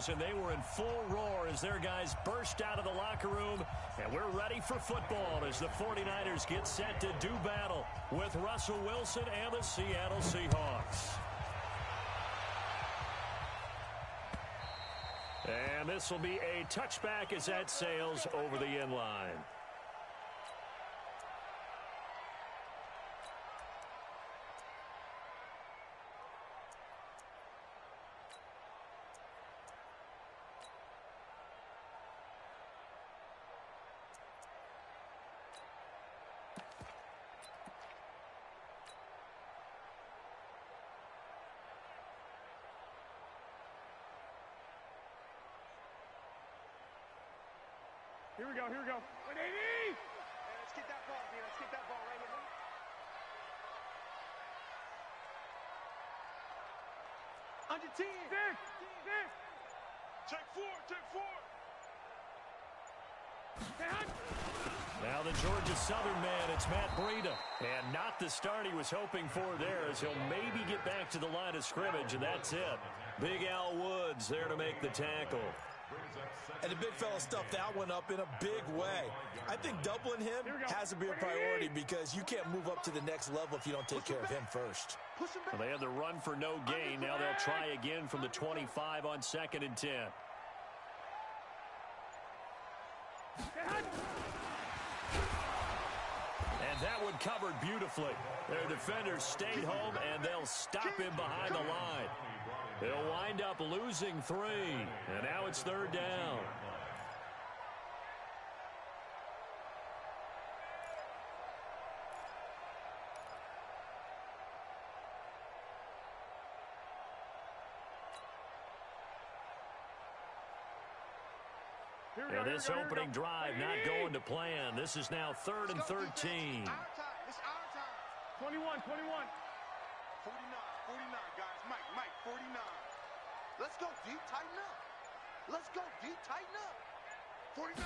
players, and they were in full roar as their guys burst out of the locker room. And we're ready for football as the 49ers get set to do battle with Russell Wilson and the Seattle Seahawks. And this will be a touchback as that sails over the end line. Here we go, here we go. 180! Hey, let's get that ball here. Let's get that ball right here. Under 10. Six. Take four, take four. Now the Georgia Southern man, it's Matt Breida. And not the start he was hoping for there, as he'll maybe get back to the line of scrimmage, and that's it. Big Al Woods there to make the tackle. And the big fella stuffed that one up in a big way. I think doubling him has to be a priority because you can't move up to the next level if you don't take care of him first. Well, they had the run for no gain. Now they'll try again from the 25 on 2nd and 10. And that one covered beautifully. Their defenders stayed home, and they'll stop him behind the line. They'll wind up losing 3, and now it's 3rd down. And this opening drive not going to plan. This is now 3rd and 13. It's our time. 21. 49, guys. Mike, 49. Let's go deep, tighten up. Let's go deep, tighten up. 49.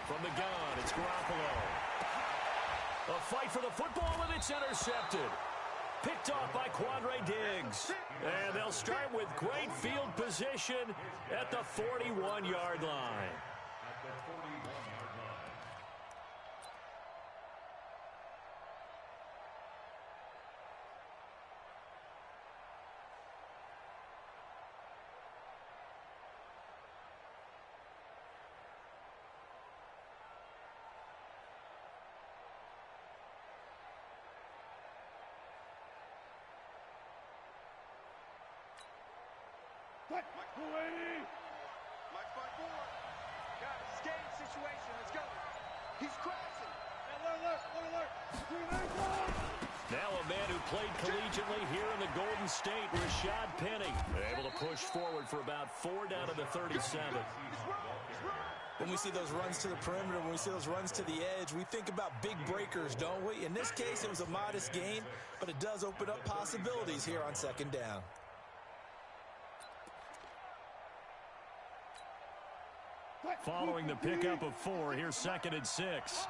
From the gun, it's Garoppolo. A fight for the football, and it's intercepted. Picked off by Quandre Diggs. And they'll start with great field position at the 41-yard line. Mike 280. Mike 5-4. Guys, it's a game situation. Let's go. He's crashing. Alert. Now a man who played collegiately here in the Golden State, Rashad Penny. They're able to push forward for about 4 down to the 37. When we see those runs to the perimeter, when we see those runs to the edge, we think about big breakers, don't we? In this case, it was a modest gain, but it does open up possibilities here on 2nd down. Following the pickup of 4, here's 2nd and 6.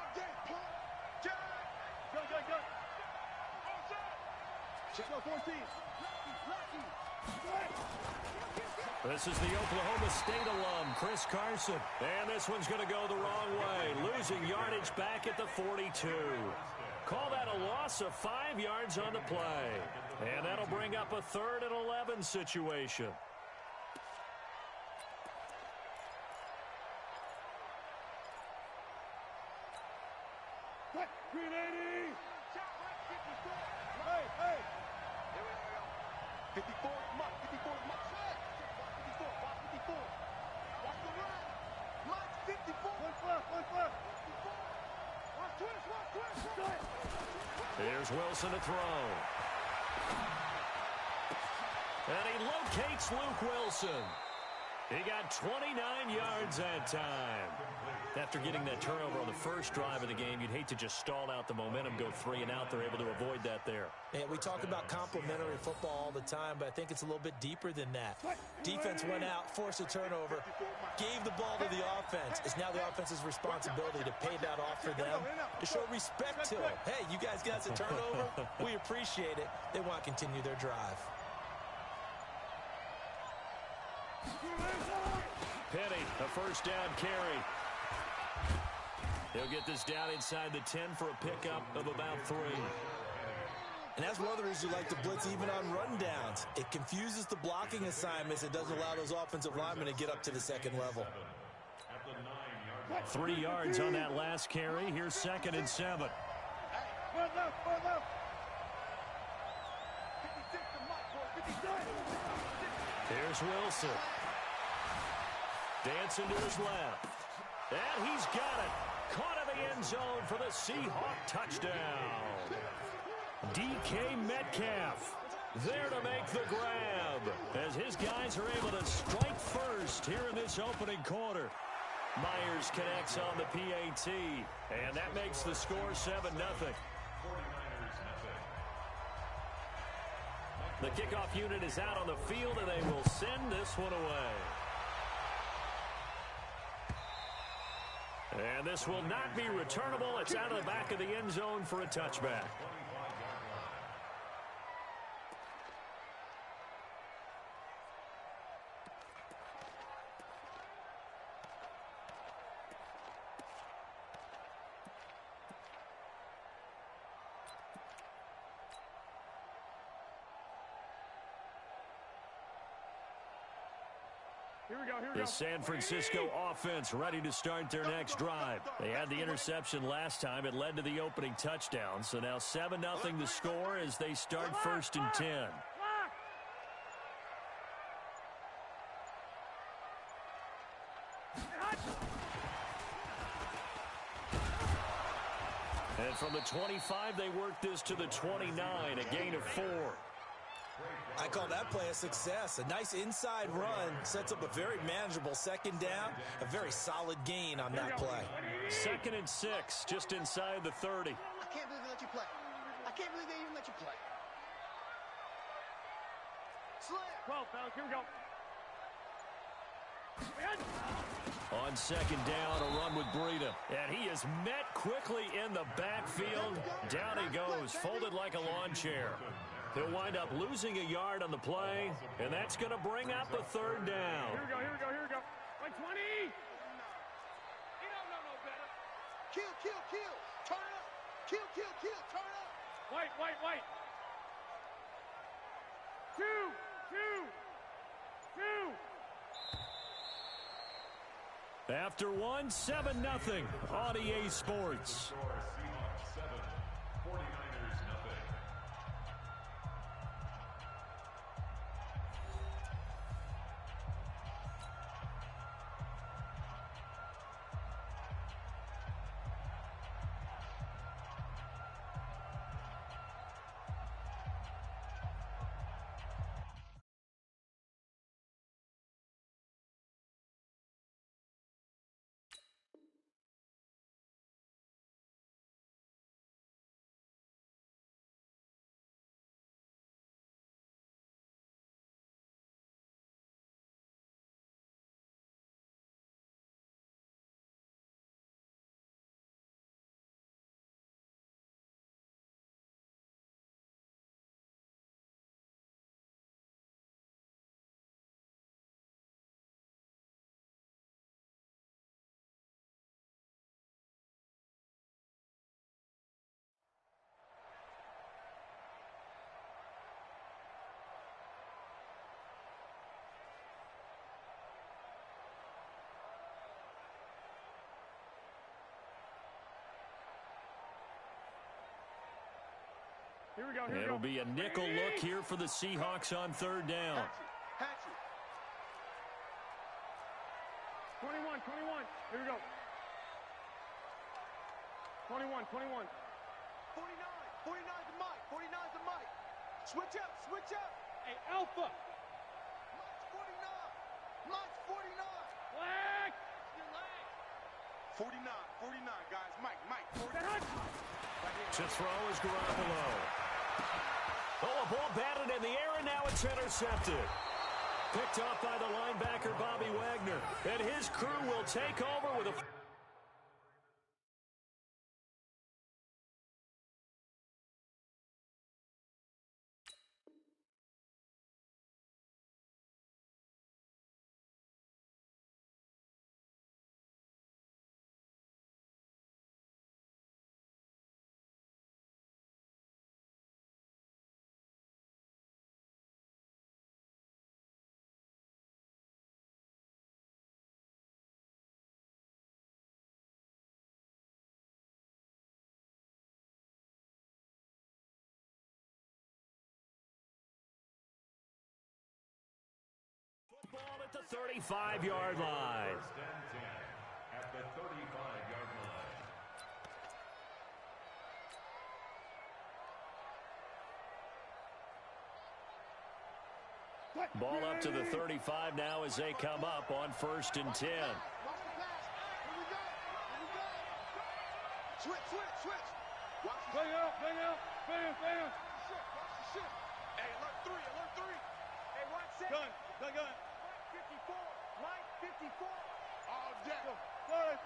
This is the Oklahoma State alum, Chris Carson. And this one's going to go the wrong way, losing yardage back at the 42. Call that a loss of 5 yards on the play. And that'll bring up a 3rd and 11 situation. Green 80. Hey. 54, Mike. 54. Watch the run. Mike, 54. One left. Watch twist. Here's Wilson to throw. And he locates Luke Wilson. He got 29 yards that time. After getting that turnover on the first drive of the game, you'd hate to just stall out the momentum, go 3 and out. They're able to avoid that there. Yeah, we talk about complementary football all the time, but I think it's a little bit deeper than that. Defense went out, forced a turnover, gave the ball to the offense. It's now the offense's responsibility to pay that off for them, to show respect to them. Hey, you guys got us a turnover. We appreciate it. They want to continue their drive. Penny, a first down carry. He'll get this down inside the 10 for a pickup of about 3. And that's one of the reasons you like to blitz even on run downs. It confuses the blocking assignments. It doesn't allow those offensive linemen to get up to the second level. 3 yards on that last carry. Here's 2nd and 7. Here's Wilson. Dancing to his left. And he's got it. Caught in the end zone for the Seahawk touchdown. DK Metcalf there to make the grab as his guys are able to strike first here in this opening quarter. Myers connects on the PAT, and that makes the score 7-0. The kickoff unit is out on the field, and they will send this one away. And this will not be returnable. It's out of the back of the end zone for a touchback. The San Francisco offense ready to start their next drive. They had the interception last time. It led to the opening touchdown. So now 7-0 the score as they start 1st and 10. And from the 25, they work this to the 29, a gain of 4. I call that play a success. A nice inside run sets up a very manageable 2nd down. A very solid gain on that play. 2nd and 6, just inside the 30. I can't believe they let you play. I can't believe they even let you play. Slam. 12, fellas, here we go. On 2nd down, a run with Breida. And he is met quickly in the backfield. Down he goes, folded like a lawn chair. He'll wind up losing a yard on the play, and that's going to bring up a 3rd down. Here we go, here we go, here we go. Like 20. You don't know no better. Kill, kill, kill. Turn up. Kill, kill, kill. Turn up. White. 2. After 1, 7-0 on EA Sports. Here we go, here we go. It'll be a nickel look here for the Seahawks on 3rd down. Hatchet. 21. Here we go. 21. 49 to Mike. 49 to Mike. Switch up. Hey, Alpha. Mike's 49. Black. Your leg. 49, guys. Mike. 49. To throw is Garoppolo. Oh, a ball batted in the air, and now it's intercepted. Picked off by the linebacker, Bobby Wagner. And his crew will take over with a... 35-yard line. First and 10 at the 35-yard line. Ball up to the 35 now as they come up on 1st and 10. Switch. Watch the Bang out. Bang. Watch the shit. Hey, alert 3. Hey, watch set. Gun. 54. Mike 54. All day. 40.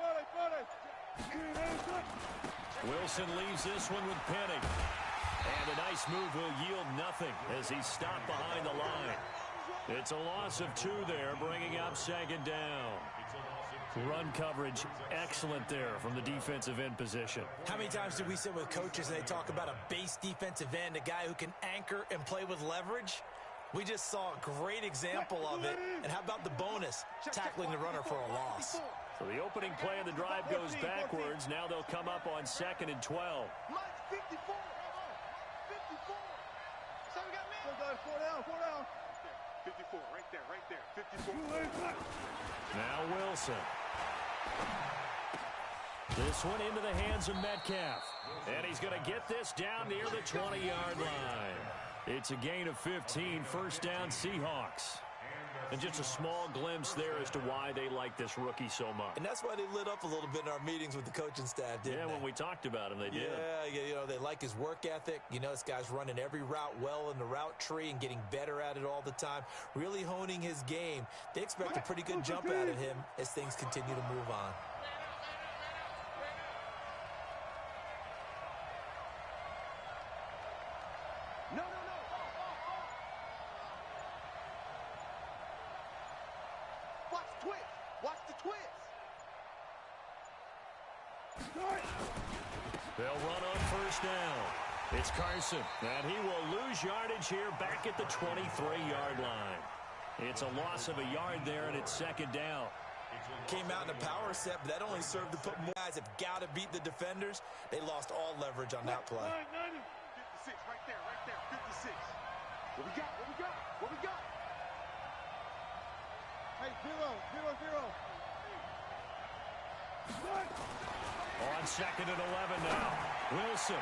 Wilson leaves this one with Penning. And a nice move will yield nothing as he's stopped behind the line. It's a loss of 2 there, bringing up 2nd down. Run coverage, excellent there from the defensive end position. How many times do we sit with coaches and they talk about a base defensive end, a guy who can anchor and play with leverage? We just saw a great example of it. And how about the bonus, tackling the runner for a loss? So the opening play of the drive goes backwards. Now they'll come up on 2nd and 12. Mike 54. 54. So we got man. 4 down. 54, right there. 54. Now Wilson. This one into the hands of Metcalf. And he's going to get this down near the 20-yard line. It's a gain of 15, 1st down Seahawks. And just a small glimpse there as to why they like this rookie so much. And that's why they lit up a little bit in our meetings with the coaching staff, didn't they? Yeah, when we talked about him, they did. Yeah, you know, they like his work ethic. You know, this guy's running every route well in the route tree and getting better at it all the time, really honing his game. They expect a pretty good jump out of him as things continue to move on. No. Watch the twist. They'll run on 1st down. It's Carson, and he will lose yardage here back at the 23-yard line. It's a loss of a yard there, and it's 2nd down. Came out in a power set, but that only served to put more guys have got to beat the defenders. They lost all leverage on that play. 56, right there. 56. What we got? Hey, 0. On 2nd and 11 now. Wilson.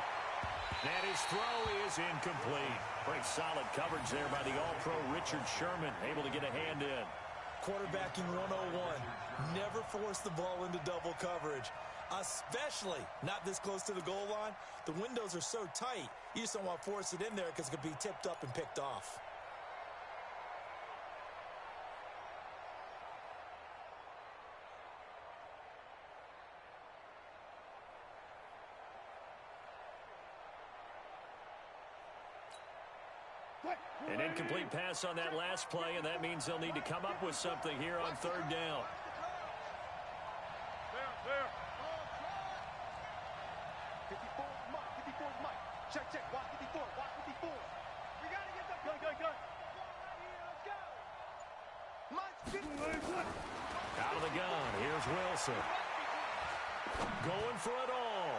And his throw is incomplete. Great solid coverage there by the all-pro Richard Sherman, able to get a hand in. Quarterbacking 101. Never force the ball into double coverage, especially not this close to the goal line. The windows are so tight, you just don't want to force it in there because it could be tipped up and picked off. An incomplete pass on that last play, and that means they'll need to come up with something here on 3rd down. There. 54 Mike. Check. Watch 54. We got to get the Gun. Let's go. Mike 54. Out of the gun, here's Wilson. Going for it all.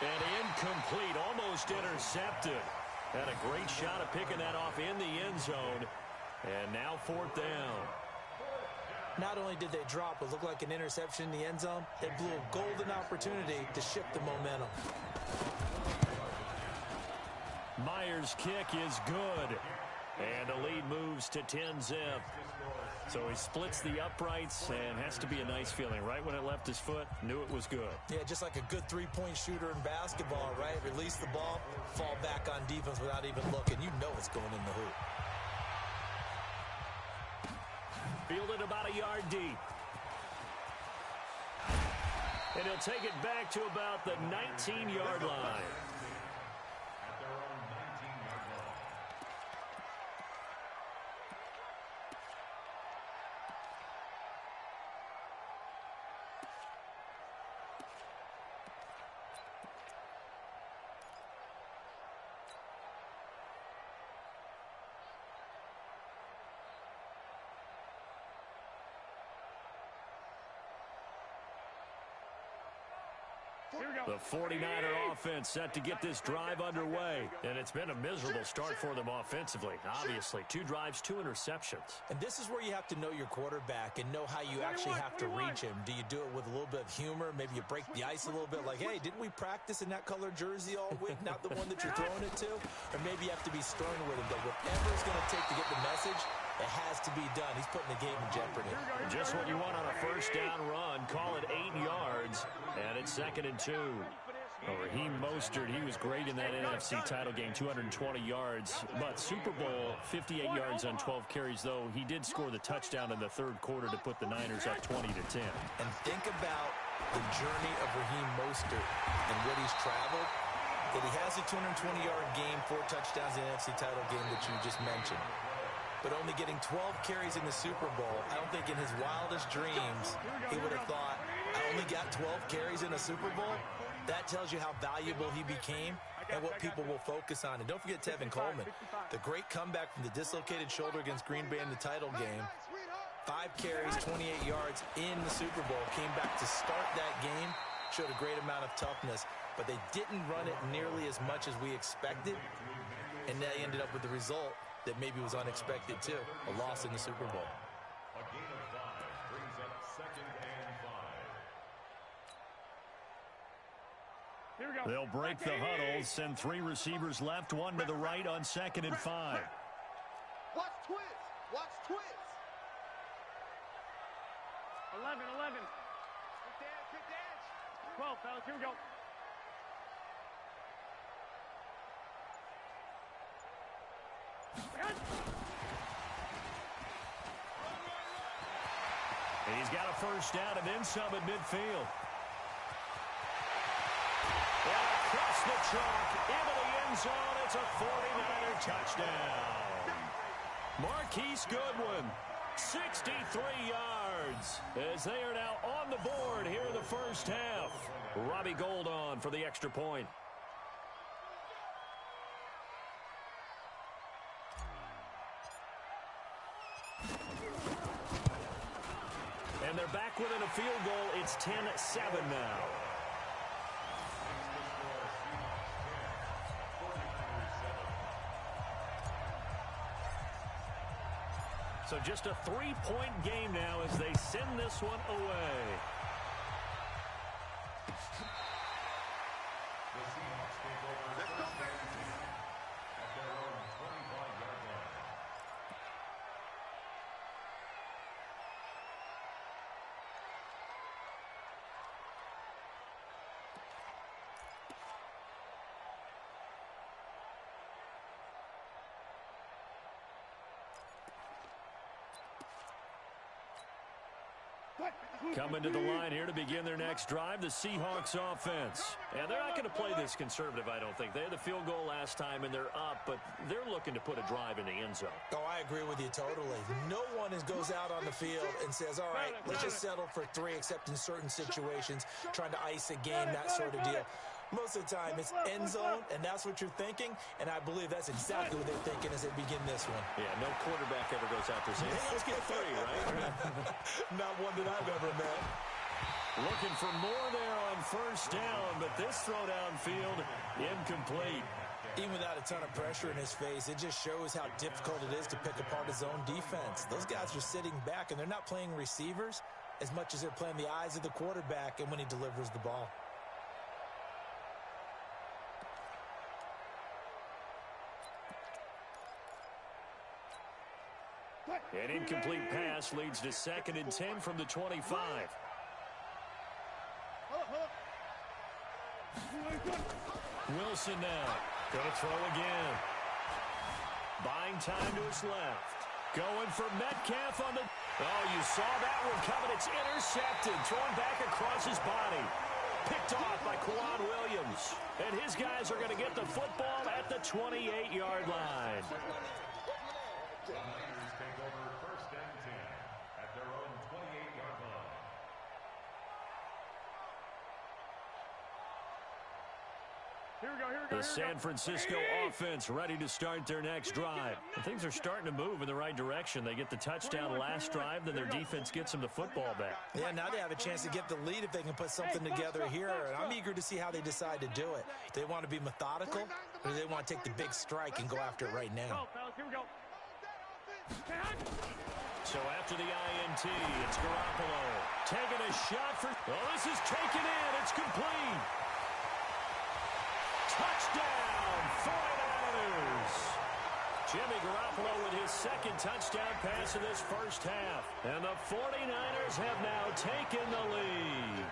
And incomplete, almost intercepted. Had a great shot at picking that off in the end zone. And now 4th down. Not only did they drop what looked like an interception in the end zone, they blew a golden opportunity to shift the momentum. Myers' kick is good. And the lead moves to 10-zip. So he splits the uprights and has to be a nice feeling. Right when it left his foot, knew it was good. Yeah, just like a good three-point shooter in basketball, right? Release the ball, fall back on defense without even looking. You know it's going in the hoop. Fielded about a yard deep. And he'll take it back to about the 19-yard line. The 49er offense set to get this drive underway. And it's been a miserable start for them offensively. Obviously, 2 drives, 2 interceptions. And this is where you have to know your quarterback and know how you actually have to reach him. Do you do it with a little bit of humor? Maybe you break the ice a little bit like, hey, didn't we practice in that color jersey all week, not the one that you're throwing it to? Or maybe you have to be stern with him. But whatever it's going to take to get the message, it has to be done. He's putting the game in jeopardy. Just what you want on a first down run. Call it 8 yards, and it's 2nd and 2. Raheem Mostert, he was great in that NFC title game, 220 yards. But Super Bowl, 58 yards on 12 carries, though. He did score the touchdown in the 3rd quarter to put the Niners up 20-10. And think about the journey of Raheem Mostert and what he's traveled. That he has a 220-yard game, 4 touchdowns in the NFC title game that you just mentioned. But only getting 12 carries in the Super Bowl, I don't think in his wildest dreams he would have thought, I only got 12 carries in a Super Bowl? That tells you how valuable he became and what people will focus on. And don't forget Tevin Coleman, the great comeback from the dislocated shoulder against Green Bay in the title game. 5 carries, 28 yards in the Super Bowl, came back to start that game, showed a great amount of toughness, but they didn't run it nearly as much as we expected, and they ended up with the result that maybe was unexpected too, a loss in the Super Bowl. A gain of 5 brings up 2nd and 5. Here we go. They'll break the huddle, send 3 receivers left, 1 to the right on 2nd and 5. Watch twist. Watch twist. 11. Kick the edge. 12, fellas. Here we go. He's got a first down and then some at midfield. And across the chalk, into the end zone, it's a 49er touchdown. Marquise Goodwin, 63 yards, as they are now on the board here in the first half. Robbie Gould on for the extra point. And they're back within a field goal. It's 10-7 now. So just a 3-point game now as they send this one away. The Seahawks take over first and 10 at their own 25-yard line. Coming to the line here to begin their next drive, the Seahawks offense. And they're not going to play this conservative, I don't think. They had the field goal last time, and they're up, but they're looking to put a drive in the end zone. Oh, I agree with you totally. No one goes out on the field and says, all right, let's just settle for 3, except in certain situations, trying to ice a game, that sort of deal. Most of the time, it's end zone, and that's what you're thinking, and I believe that's exactly what they're thinking as they begin this one. Yeah, no quarterback ever goes out there saying, hey, let's get 3, right? Not one that I've ever met. Looking for more there on first down, but this throw downfield, incomplete. Even without a ton of pressure in his face, it just shows how difficult it is to pick apart his own defense. Those guys are sitting back, and they're not playing receivers as much as they're playing the eyes of the quarterback and when he delivers the ball. An incomplete pass leads to 2nd and 10 from the 25. Wilson now. Going to throw again. Buying time to his left. Going for Metcalf on the... Oh, you saw that one coming. It's intercepted. Thrown back across his body. Picked off by Quan Williams. And his guys are going to get the football at the 28-yard line. The Niners take over first and 10 at their own 28-yard line. The San Francisco offense ready to start their next drive. And things are starting to move in the right direction. They get the touchdown last drive, then their defense gets them the football back. Yeah, now they have a chance to get the lead if they can put something together here. And I'm eager to see how they decide to do it. Do they want to be methodical, or do they want to take the big strike and go after it right now? So after the INT, it's Garoppolo taking a shot for... Oh, this is taken in. It's complete. Touchdown, 49ers. Jimmy Garoppolo with his second touchdown pass of this first half. And the 49ers have now taken the lead.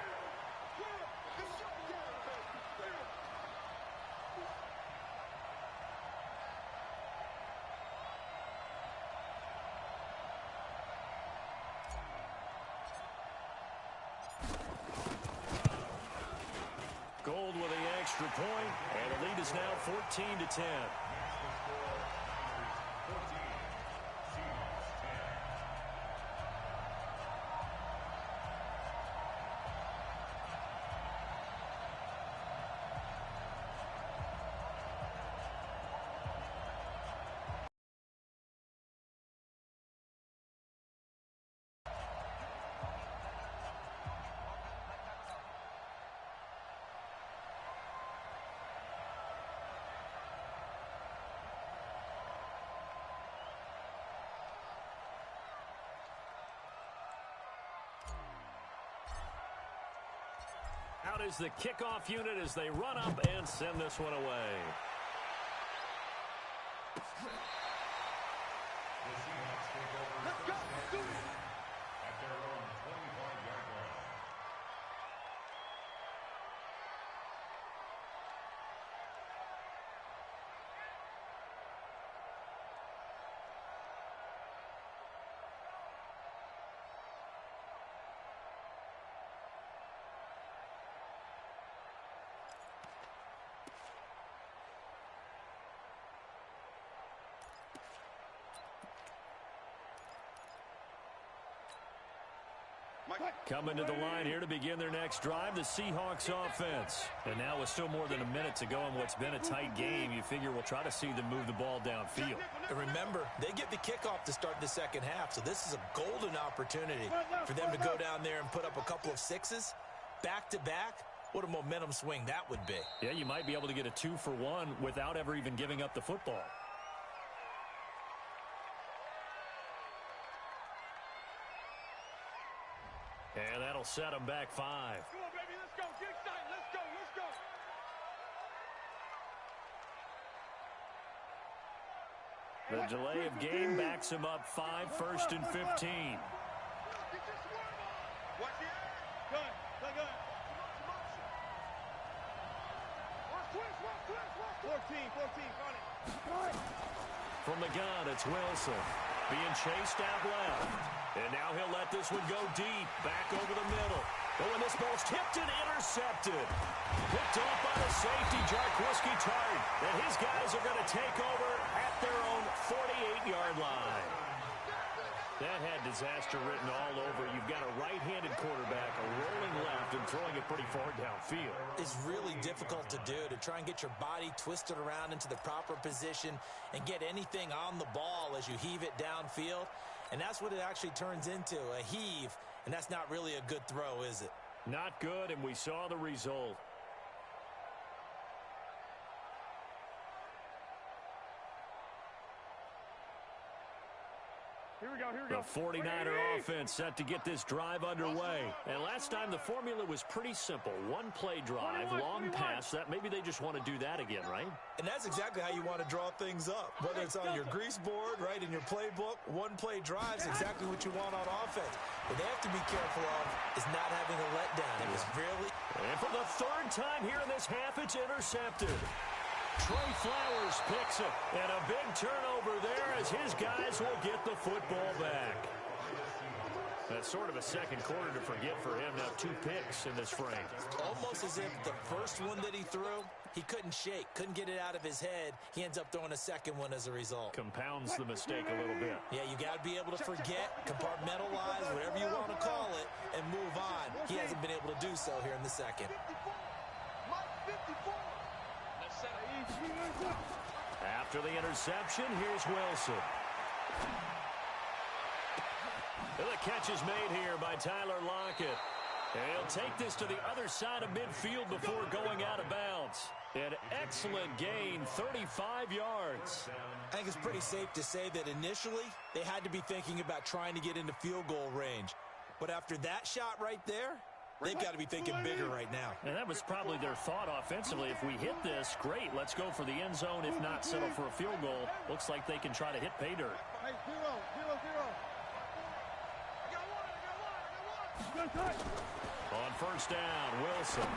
Gold with the extra point, and the lead is now 14-10. Out is the kickoff unit as they run up and send this one away. Let's go. At their own 25-yard line. Coming to the line here to begin their next drive, the Seahawks offense. And now with still more than a minute to go in what's been a tight game, you figure we'll try to see them move the ball downfield. And remember, they get the kickoff to start the second half, so this is a golden opportunity for them to go down there and put up a couple of sixes back-to-back. What a momentum swing that would be. Yeah, you might be able to get a 2-for-1 without ever even giving up the football. And that'll set them back 5. Come on, baby, let's go. Get excited. Let's go. Let's go. The delay of game backs him up 5, 1st and 15. Watch the air. Good. Play good. 14. Got it. From the gun, it's Wilson. Being chased out left. And now he'll let this one go deep. Back over the middle. But when this ball's tipped and intercepted. Picked off by the safety, Jarkowski Tart. And his guys are going to take over at their own 48-yard line. That had disaster written all over. You've got a right-handed quarterback, a rolling left, and throwing it pretty far downfield. It's really difficult to do, to try and get your body twisted around into the proper position and get anything on the ball as you heave it downfield. And that's what it actually turns into, a heave. And that's not really a good throw, is it? Not good, and we saw the result. Here we go. The 49er offense set to get this drive underway. And last time the formula was pretty simple. One play drive, long pass. That maybe they just want to do that again, right? And that's exactly how you want to draw things up. Whether it's on your grease board, right, in your playbook, one play drive is exactly what you want on offense. What they have to be careful of is not having a letdown. It was really... And for the third time here in this half, it's intercepted. Trey Flowers picks it, and a big turnover there as his guys will get the football back. That's sort of a second quarter to forget for him. Now 2 picks in this frame. Almost as if the first one that he threw, he couldn't shake, couldn't get it out of his head. He ends up throwing a second one as a result. Compounds the mistake a little bit. Yeah, you got to be able to forget, compartmentalize, whatever you want to call it, and move on. He hasn't been able to do so here in the second. 54. After the interception, here's Wilson. The catch is made here by Tyler Lockett. And he'll take this to the other side of midfield before going out of bounds. An excellent gain, 35 yards. I think it's pretty safe to say that initially they had to be thinking about trying to get into field goal range. But after that shot right there, they've got to be thinking bigger right now. And that was probably their thought offensively. If we hit this, great, let's go for the end zone. If not, settle for a field goal. Looks like they can try to hit pay dirt. Hey, 0. On first down, Wilson.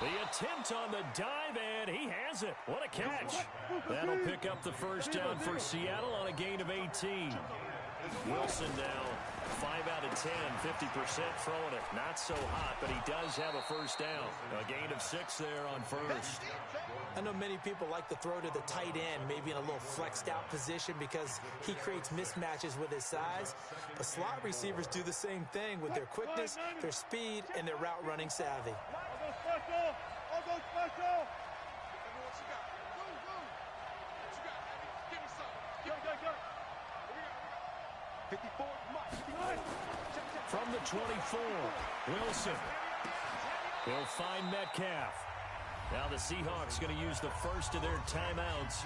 The attempt on the dive, and he has it. What a catch. That'll pick up the first down for Seattle on a gain of 18. Wilson now 5 out of 10, 50% throwing it. Not so hot, but he does have a first down. A gain of 6 there on first. I know many people like to throw to the tight end, maybe in a little flexed out position because he creates mismatches with his size. But slot receivers do the same thing with their quickness, their speed, and their route running savvy. I'll go special. From the 24, Wilson. He'll find Metcalf. Now the Seahawks going to use the first of their timeouts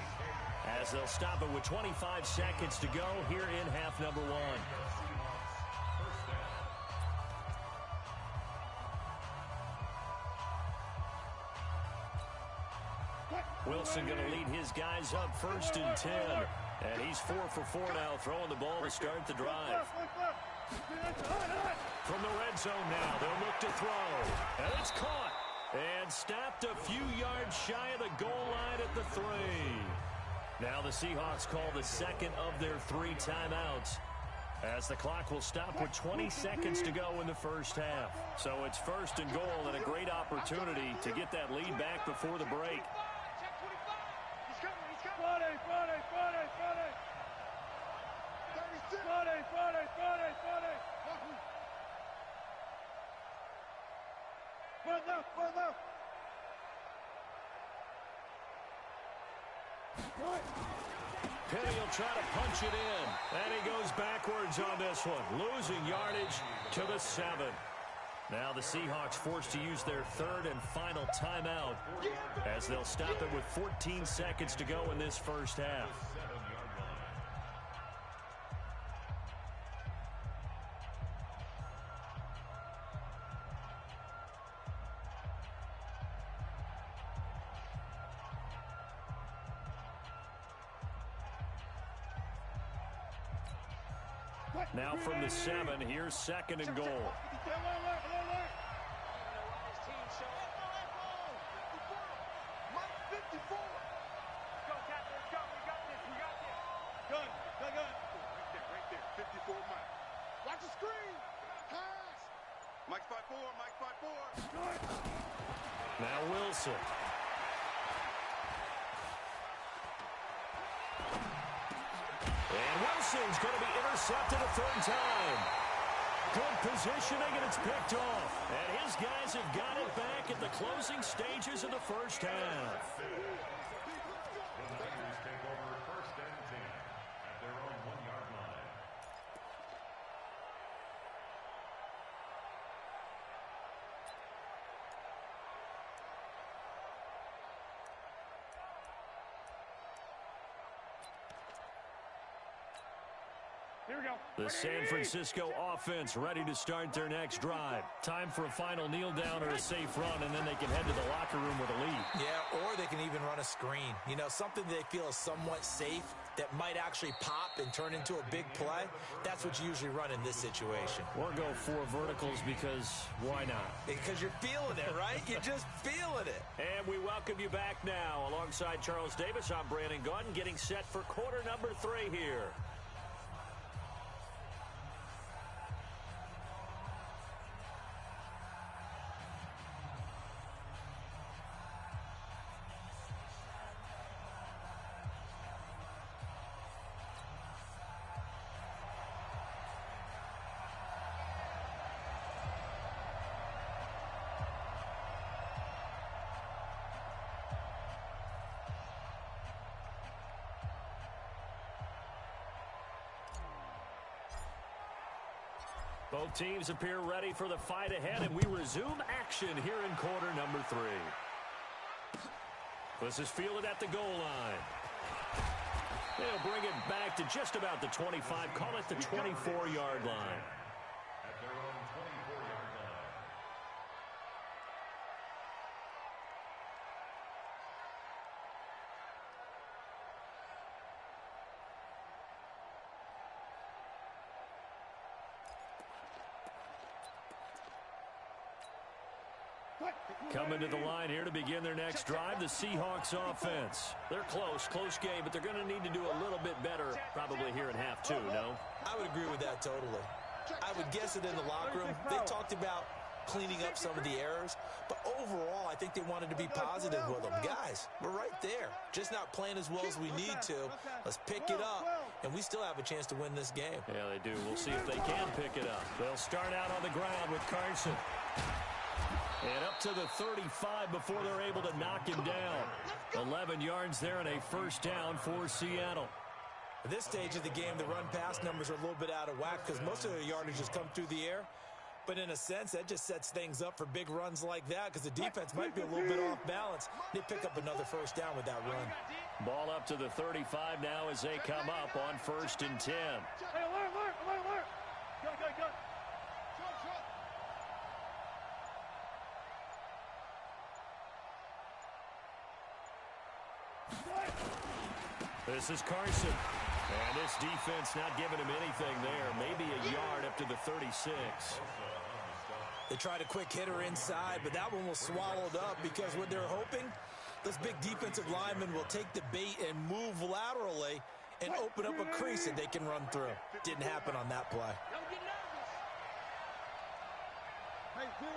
as they'll stop it with 25 seconds to go here in half number 1. Wilson going to lead his guys up first and 10. And he's 4 for 4 now, throwing the ball to start the drive. From the red zone now, they'll look to throw. And it's caught. And stopped a few yards shy of the goal line at the 3. Now the Seahawks call the second of their 3 timeouts, as the clock will stop with 20 seconds to go in the first half. So it's first and goal and a great opportunity to get that lead back before the break. Penny will try to punch it in. And he goes backwards on this one, losing yardage to the 7. Now the Seahawks forced to use their third and final timeout, as they'll stop it with 14 seconds to go in this first half. Now from the 7, here's second and goal. Watch the screen. Pass. Mike's 5-4. Mike's 5-4. Now Wilson. And Wilson's going to be intercepted a third time. Good positioning, and it's picked off. And his guys have got it back at the closing stages of the first half. The Raiders take over first and 10 at their own 1-yard line. Here we go. The San Francisco offense ready to start their next drive. Time for a final kneel down or a safe run, and then they can head to the locker room with a lead. Yeah, or they can even run a screen. You know, something they feel is somewhat safe that might actually pop and turn into a big play. That's what you usually run in this situation. Or go 4 verticals, because why not? Because you're feeling it, right? You're just feeling it. And we welcome you back now. Alongside Charles Davis, I'm Brandon Gaudin, getting set for quarter number 3 here. Both teams appear ready for the fight ahead, and we resume action here in quarter number 3. This is fielded at the goal line. They'll bring it back to just about the 25, call it the 24-yard line. At their own 24-yard line. Coming to the line here to begin their next drive, the Seahawks offense. They're close game, but they're going to need to do a little bit better probably here in half 2, no? I would agree with that totally. I would guess that in the locker room, they talked about cleaning up some of the errors, but overall, I think they wanted to be positive with them. Guys, we're right there. Just not playing as well as we need to. Let's pick it up, and we still have a chance to win this game. Yeah, they do. We'll see if they can pick it up. They'll start out on the ground with Carson. And up to the 35 before they're able to knock him down. 11 yards there and a first down for Seattle. At this stage of the game, the run-pass numbers are a little bit out of whack because most of their yardage has come through the air. But in a sense, that just sets things up for big runs like that because the defense might be a little bit off balance. They pick up another first down with that run. Ball up to the 35 now as they come up on 1st and 10. Hey, alert. Go. This is Carson. And this defense not giving him anything there. Maybe a yard up to the 36. They tried a quick hitter inside, but that one was swallowed up because what they're hoping, those big defensive linemen will take the bait and move laterally and open up a crease that they can run through. Didn't happen on that play. Hey, 0-0.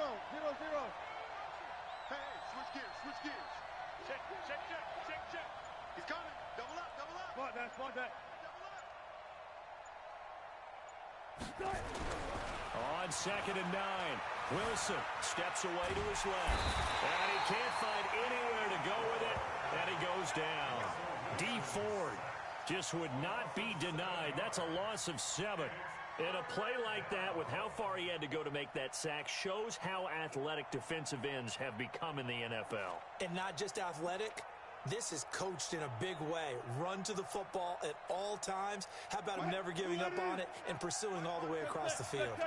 Hey, switch gears. Check. He's coming. Double up. Spot that. On 2nd and 9, Wilson steps away to his left. And he can't find anywhere to go with it. And he goes down. D. Ford just would not be denied. That's a loss of 7. And a play like that, with how far he had to go to make that sack, shows how athletic defensive ends have become in the NFL. And not just athletic. This is coached in a big way. Run to the football at all times. How about him never giving up on it and pursuing all the way across the field?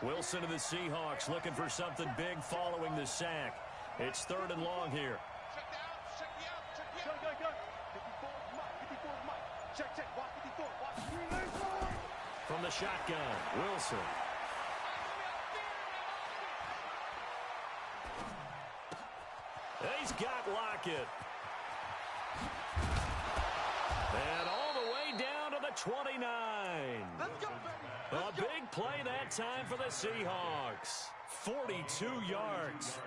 Wilson of the Seahawks looking for something big following the sack. It's 3rd and long here. Check the out. Go. 54 Mike. Check. Watch 54. From the shotgun, Wilson. He's got Lockett. And all the way down to the 29. Let's go, baby. A big play that time for the Seahawks. 42 yards.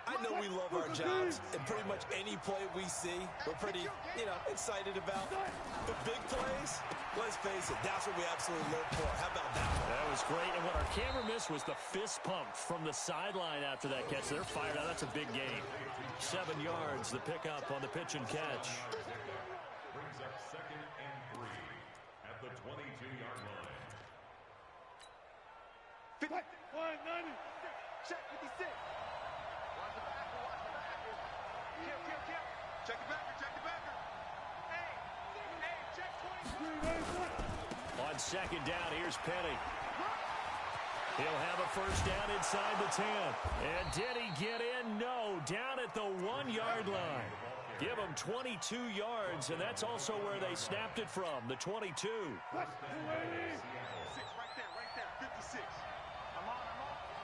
I know we love our jobs, and pretty much any play we see, we're pretty, excited about. But big plays, let's face it, that's what we absolutely live for. How about that one? That was great, and what our camera missed was the fist pump from the sideline after that catch. They're fired out. That's a big gain. 7 yards, the pickup on the pitch and catch. Brings up 2nd and 3 at the 22-yard line. 190. Check 56. Watch the backer. Kill. Check the backer. Hey, check 20. On 2nd down, here's Penny. He'll have a first down inside the 10. And did he get in? No, down at the 1-yard line. Give him 22 yards, and that's also where they snapped it from, the 22. 56, right there. 56. I'm on.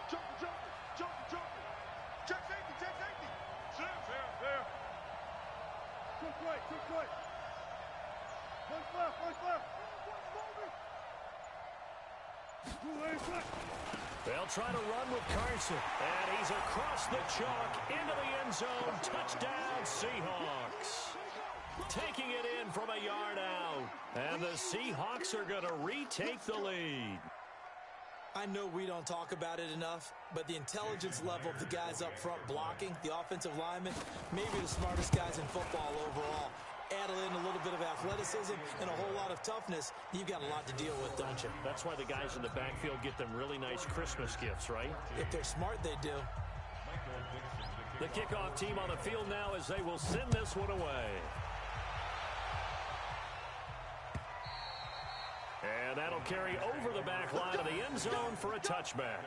Jumper. Check safety. Fair. Quick right. Push left. They'll try to run with Carson, and he's across the chalk into the end zone. Touchdown, Seahawks. Taking it in from a yard out, and the Seahawks are going to retake the lead. I know we don't talk about it enough, but the intelligence level of the guys up front blocking, the offensive linemen, maybe the smartest guys in football overall. add in a little bit of athleticism and a whole lot of toughness, you've got a lot to deal with, don't you? That's why the guys in the backfield get them really nice Christmas gifts, right? If they're smart, they do. The kickoff team on the field now as they will send this one away. And that'll carry over the back line of the end zone for a touchback.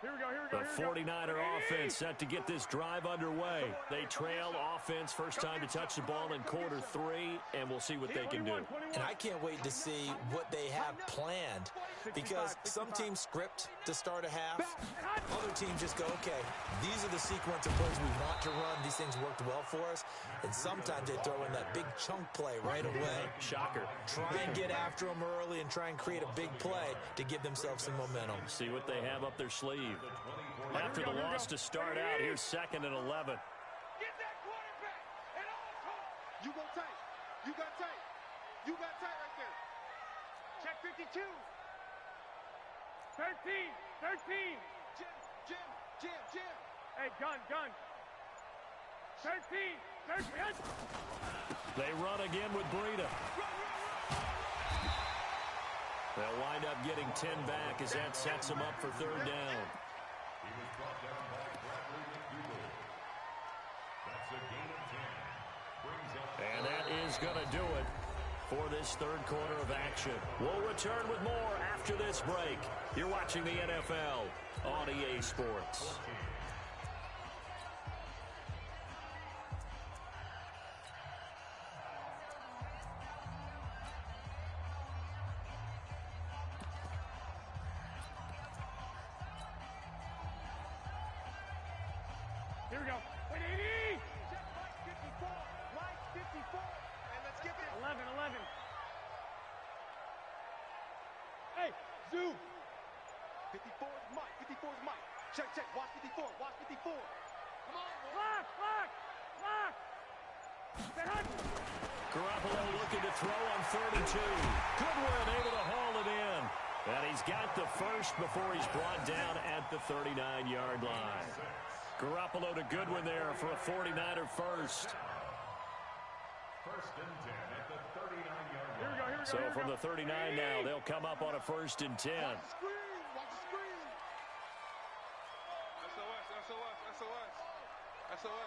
Here we go, here we go, The 49er offense set to get this drive underway. They trail offense first time to touch the ball in quarter 3, and we'll see what they can do. And I can't wait to see what they have planned, because some teams script to start a half. Other teams just go, okay, these are the sequence of plays we want to run. These things worked well for us. And sometimes they throw in that big chunk play right away. Shocker. Try and get after them early and try and create a big play to give themselves some momentum. See what they have up their sleeve. After the loss to start out, here's 2nd and 11. Get that quarterback at all costs. You go tight. You got tight. You got tight right there. Check 52. 13. Jim. Hey, gun. 13. They run again with Breida. They'll wind up getting 10 back as that sets them up for 3rd down. He was brought down by Bradley McDougal. That's a gain of 10. Brings up. And that is going to do it for this 3rd quarter of action. We'll return with more after this break. You're watching the NFL on EA Sports. Here we go. 180. Check Mike 54. And let's get this. 11. Hey, zoom. 54 is Mike. 54 is Mike. Check. Watch 54. Come on. Lock. Garoppolo looking to throw on 32. Goodwin able to haul it in. And he's got the first before he's brought down at the 39-yard line. Garoppolo to Goodwin there for a 49er first. 1st and 10 at the 39-yard line. Here we go. So from the 39 now, they'll come up on a 1st and 10. Watch the screen. SOS.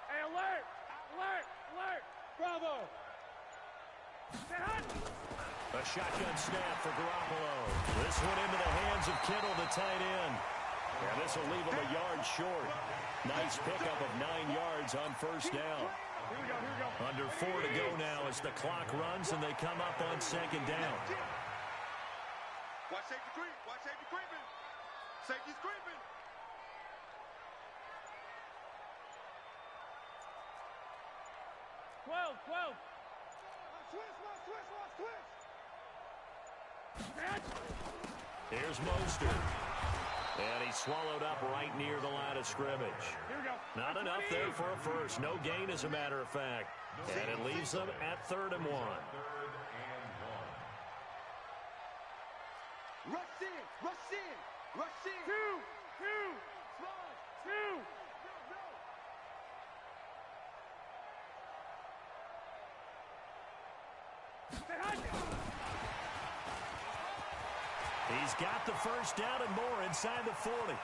Hey, alert. Bravo. A shotgun snap for Garoppolo. This one into the hands of Kittle, the tight end. And this will leave him a yard short. Nice pickup of 9 yards on 1st down. Here we go. Under 4 to go now as the clock runs and they come up on 2nd down. Watch safety creeping. Safety's creeping. Twelve. Here's Mostert. And he's swallowed up right near the line of scrimmage. Here we go. Not enough there for a first. No gain, as a matter of fact. And it leaves them at 3rd and 1. 3rd and 1. Rush in. Two. He's got the first down and more inside the 40. And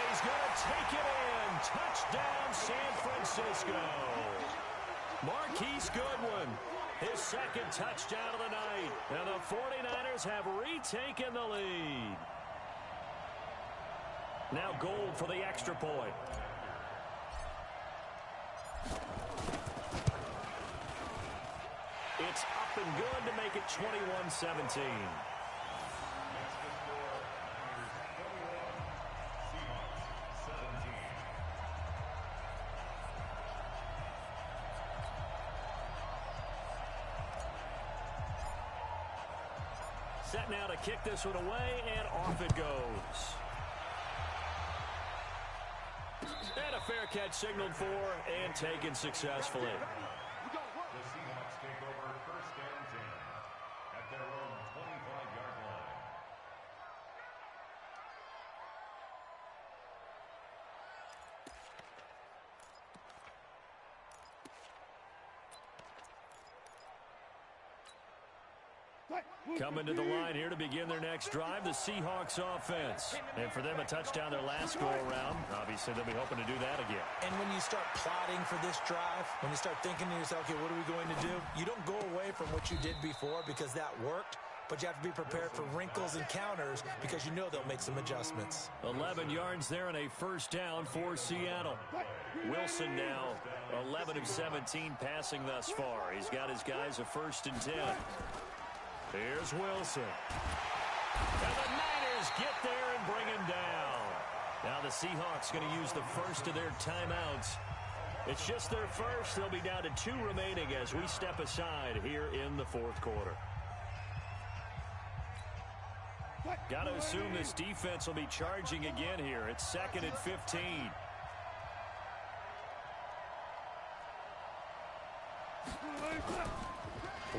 he's going to take it in. Touchdown, San Francisco. Marquise Goodwin, his 2nd touchdown of the night. And the 49ers have retaken the lead. Now Gold for the extra point. It's up and good to make it 21-17. set now to kick this one away, and off it goes. And a fair catch signaled for and taken successfully. The Seahawks take over first and 10 at their own 25-yard line. Coming to the line here to begin their next drive, the Seahawks offense. And for them, a touchdown their last go-around. Obviously, they'll be hoping to do that again. And when you start plotting for this drive, when you start thinking to yourself, okay, what are we going to do? You don't go away from what you did before because that worked, but you have to be prepared for wrinkles and counters because you know they'll make some adjustments. 11 yards there and a first down for Seattle. Wilson now 11 of 17 passing thus far. He's got his guys a 1st and 10. Here's Wilson. And the Niners get there and bring him down. Now the Seahawks going to use the first of their timeouts. It's just their first. They'll be down to 2 remaining as we step aside here in the 4th quarter. Got to assume this defense will be charging again here. It's 2nd and 15.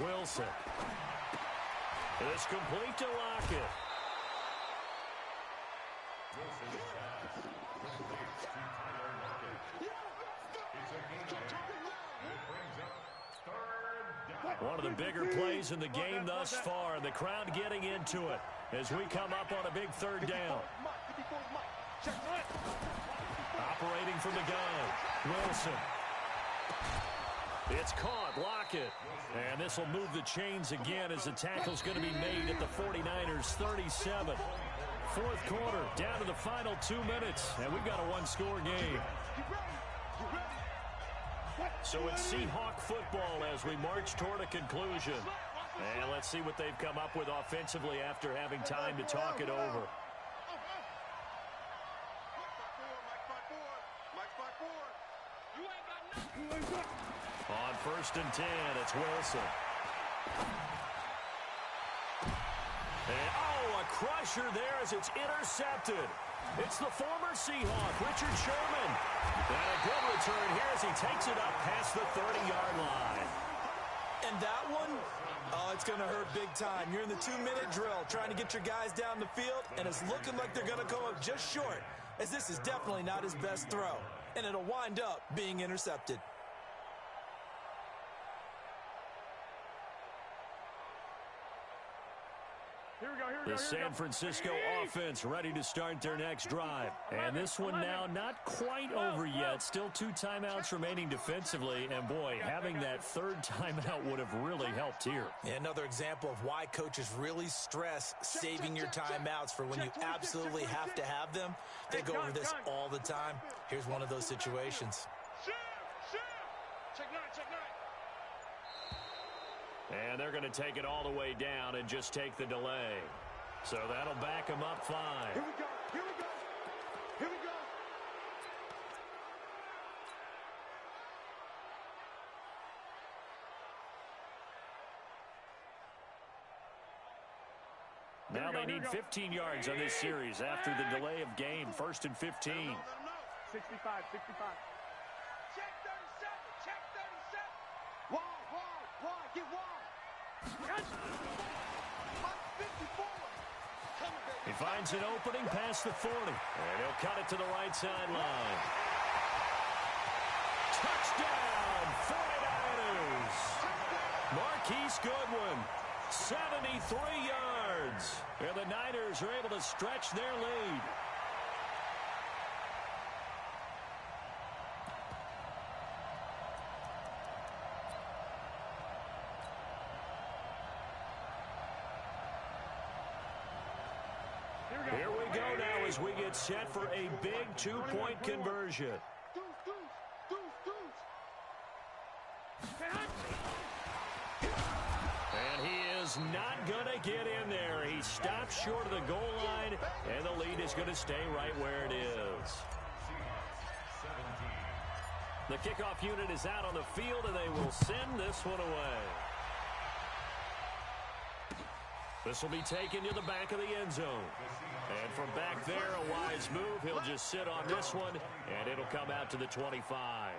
Wilson. It's complete to Lockett. Wilson's pass completes to Tyler Lockett. It's a gain. It brings up 3rd down. One of the bigger plays in the game thus far. The crowd getting into it as we come up on a big 3rd down. Operating from the gun. Wilson. It's caught. Lockett. And this will move the chains again as the tackle's going to be made at the 49ers 37. 4th quarter, down to the final 2 minutes, and we've got a 1-score game. So it's Seahawk football as we march toward a conclusion. And let's see what they've come up with offensively after having time to talk it over. On 1st and 10, it's Wilson. And, a crusher there as it's intercepted. It's the former Seahawk, Richard Sherman. And a good return here as he takes it up past the 30-yard line. And that one, it's going to hurt big time. You're in the 2-minute drill trying to get your guys down the field, and it's looking like they're going to come up just short, as this is definitely not his best throw. And it'll wind up being intercepted. The San Francisco offense ready to start their next drive. And this one now not quite over yet. Still 2 timeouts remaining defensively. And, boy, having that 3rd timeout would have really helped here. Yeah, another example of why coaches really stress saving your timeouts for when you absolutely have to have them. They go over this all the time. Here's one of those situations. Check 9, check 9. And they're going to take it all the way down and just take the delay. So that'll back them up 5. Here we go. Here we go. Here we go. Now they need 15 yards on this series after the delay of game. 1st and 15. 65, 65. Check 37. Check 37. Wide. Get wide. Mike 54. He finds an opening past the 40. And he'll cut it to the right sideline. Touchdown, 49ers. Marquise Goodwin, 73 yards. And the Niners are able to stretch their lead. Here we go now as we get set for a big 2-point conversion. And he is not going to get in there. He stops short of the goal line, and the lead is going to stay right where it is. The kickoff unit is out on the field, and they will send this one away. This will be taken to the back of the end zone. And from back there, a wise move. He'll just sit on this one, and it'll come out to the 25.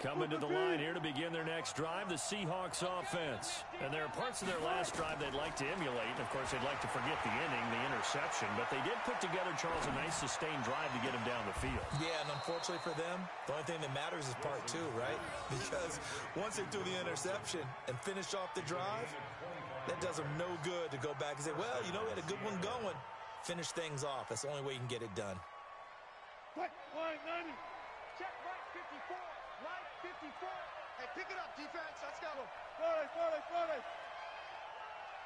Coming to the line here to begin their next drive, the Seahawks offense. And there are parts of their last drive they'd like to emulate. Of course, they'd like to forget the inning, the interception. But they did put together, Charles, a nice sustained drive to get him down the field. Yeah, and unfortunately for them, the only thing that matters is part two, right? Because once they do the interception and finish off the drive, that does them no good to go back and say, well, you know, we had a good one going. Finish things off. That's the only way you can get it done. Right, 90. Check right 54. Right 54. Hey, pick it up, defense. Let's go. 40.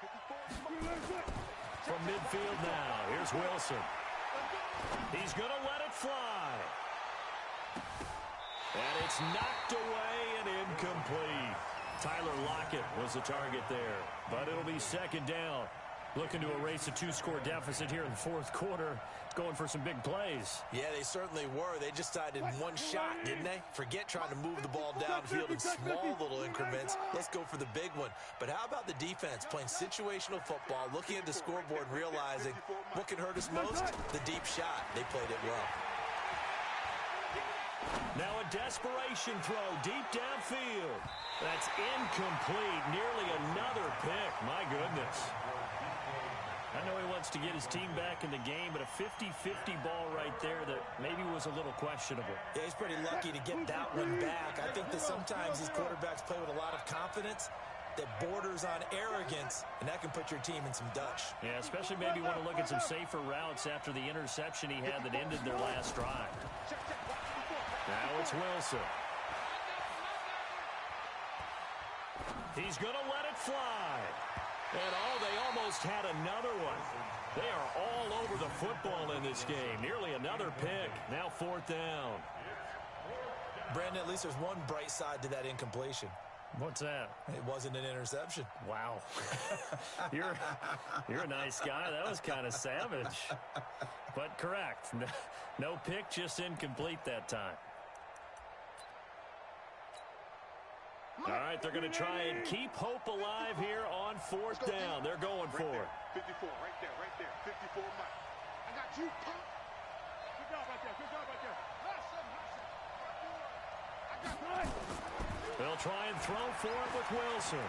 54. From midfield now, here's Wilson. He's going to let it fly. And it's knocked away and incomplete. Tyler Lockett was the target there, but it'll be second down. Looking to erase a two-score deficit here in the fourth quarter, going for some big plays. Yeah, they certainly were. They just decided one shot, didn't they? Forget trying to move the ball downfield in small little increments. Let's go for the big one. But how about the defense playing situational football, looking at the scoreboard, realizing what can hurt us most? The deep shot. They played it well. Now a desperation throw deep downfield. That's incomplete. Nearly another pick. My goodness. I know he wants to get his team back in the game, but a 50-50 ball right there that maybe was a little questionable. Yeah, he's pretty lucky to get that one back. I think that sometimes these quarterbacks play with a lot of confidence that borders on arrogance, and that can put your team in some Dutch. Yeah, especially maybe want to look at some safer routes after the interception he had that ended their last drive. Now it's Wilson. He's going to let it fly. And they almost had another one. They are all over the football in this game. Nearly another pick. Now fourth down. Brandon, at least there's one bright side to that incompletion. What's that? It wasn't an interception. Wow. You're a nice guy. That was kind of savage. But correct. No pick, just incomplete that time. All right, they're going to try and keep hope alive here on fourth down. They're going for it. 54, right there. 54, Mike. I got you, punk. Good job right there. I got right. They'll try and throw for it with Wilson.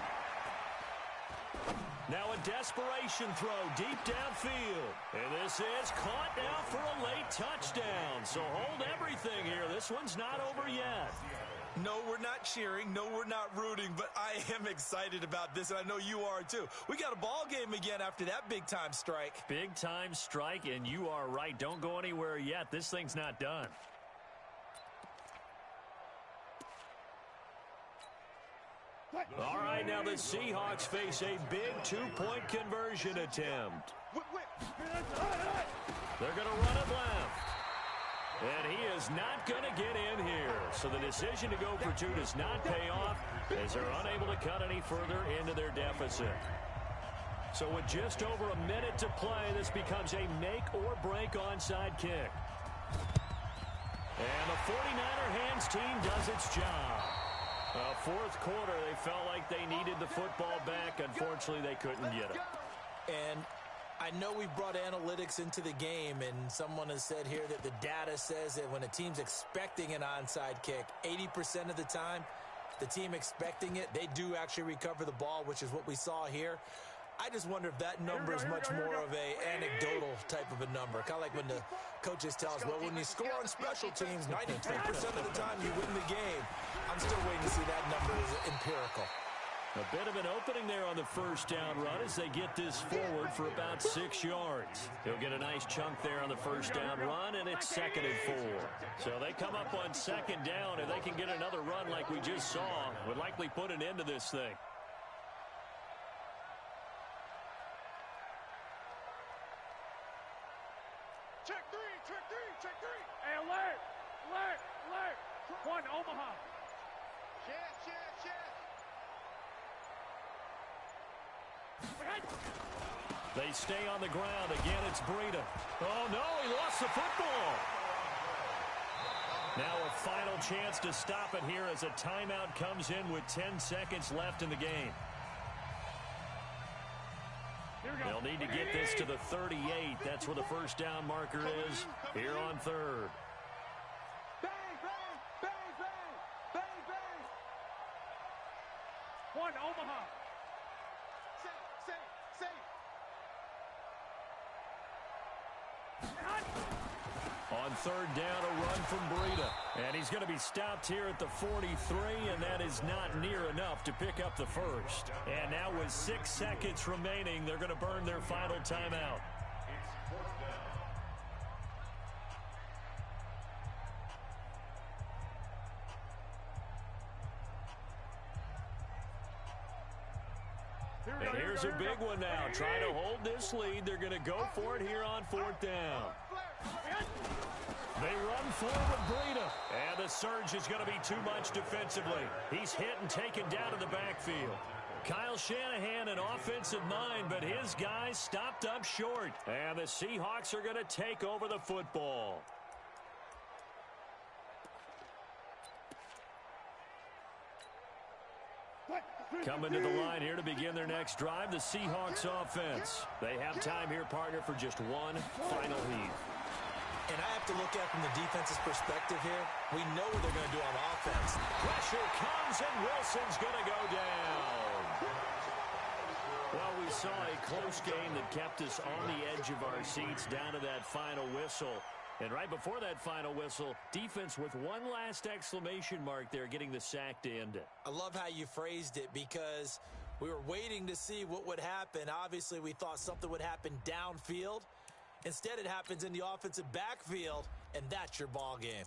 Now a desperation throw deep downfield. And this is caught now for a late touchdown. So hold everything here. This one's not over yet. No, we're not cheering. No, we're not rooting. But I am excited about this, and I know you are too. We got a ball game again after that big-time strike. Big-time strike, and you are right. Don't go anywhere yet. This thing's not done. All right, now the Seahawks face a big two-point conversion attempt. They're going to run it left. And he is not going to get in here. So the decision to go for two does not pay off as they're unable to cut any further into their deficit. So with just over a minute to play, this becomes a make-or-break onside kick. And the 49er hands team does its job. Fourth quarter, they felt like they needed the football back. Unfortunately, they couldn't get it. And I know we brought analytics into the game, and someone has said here that the data says that when a team's expecting an onside kick, 80% of the time, the team expecting it, they do actually recover the ball, which is what we saw here. I just wonder if that number is much more of a anecdotal type of a number. Kind of like when the coaches tell us, well, when you score on special teams, 93% of the time you win the game. I'm still waiting to see that number is empirical. A bit of an opening there on the first down run as they get this forward for about 6 yards. He'll get a nice chunk there on the first down run, and it's 2nd and 4. So they come up on 2nd down, and they can get another run like we just saw. Would likely put an end to this thing. Check three. Hey, alert. One, Omaha. Chance. They stay on the ground. Again, it's Breida. Oh, no, he lost the football. Now a final chance to stop it here as a timeout comes in with 10 seconds left in the game. They'll need to get this to the 38. That's where the first down marker is here on third. Bang, bang, bang, bang, bang, bang. One, Omaha. Safe. On third down, a run from Breida. And he's going to be stopped here at the 43, and that is not near enough to pick up the first. And now with 6 seconds remaining, they're going to burn their final timeout. It's fourth down. And here's a big one now. Trying to hold this lead. They're going to go for it here on fourth down. They run forward with Breida. And the surge is going to be too much defensively. He's hit and taken down to the backfield. Kyle Shanahan, an offensive mind, but his guys stopped up short. And the Seahawks are going to take over the football. Coming to the line here to begin their next drive, the Seahawks offense. They have time here, partner, for just one final heat. And I have to look at from the defense's perspective here. We know what they're going to do on offense. Pressure comes, and Wilson's going to go down. Well, we saw a close game that kept us on the edge of our seats down to that final whistle. And right before that final whistle, defense with one last exclamation mark there, getting the sack to end it. I love how you phrased it because we were waiting to see what would happen. Obviously, we thought something would happen downfield. Instead, it happens in the offensive backfield, and that's your ball game.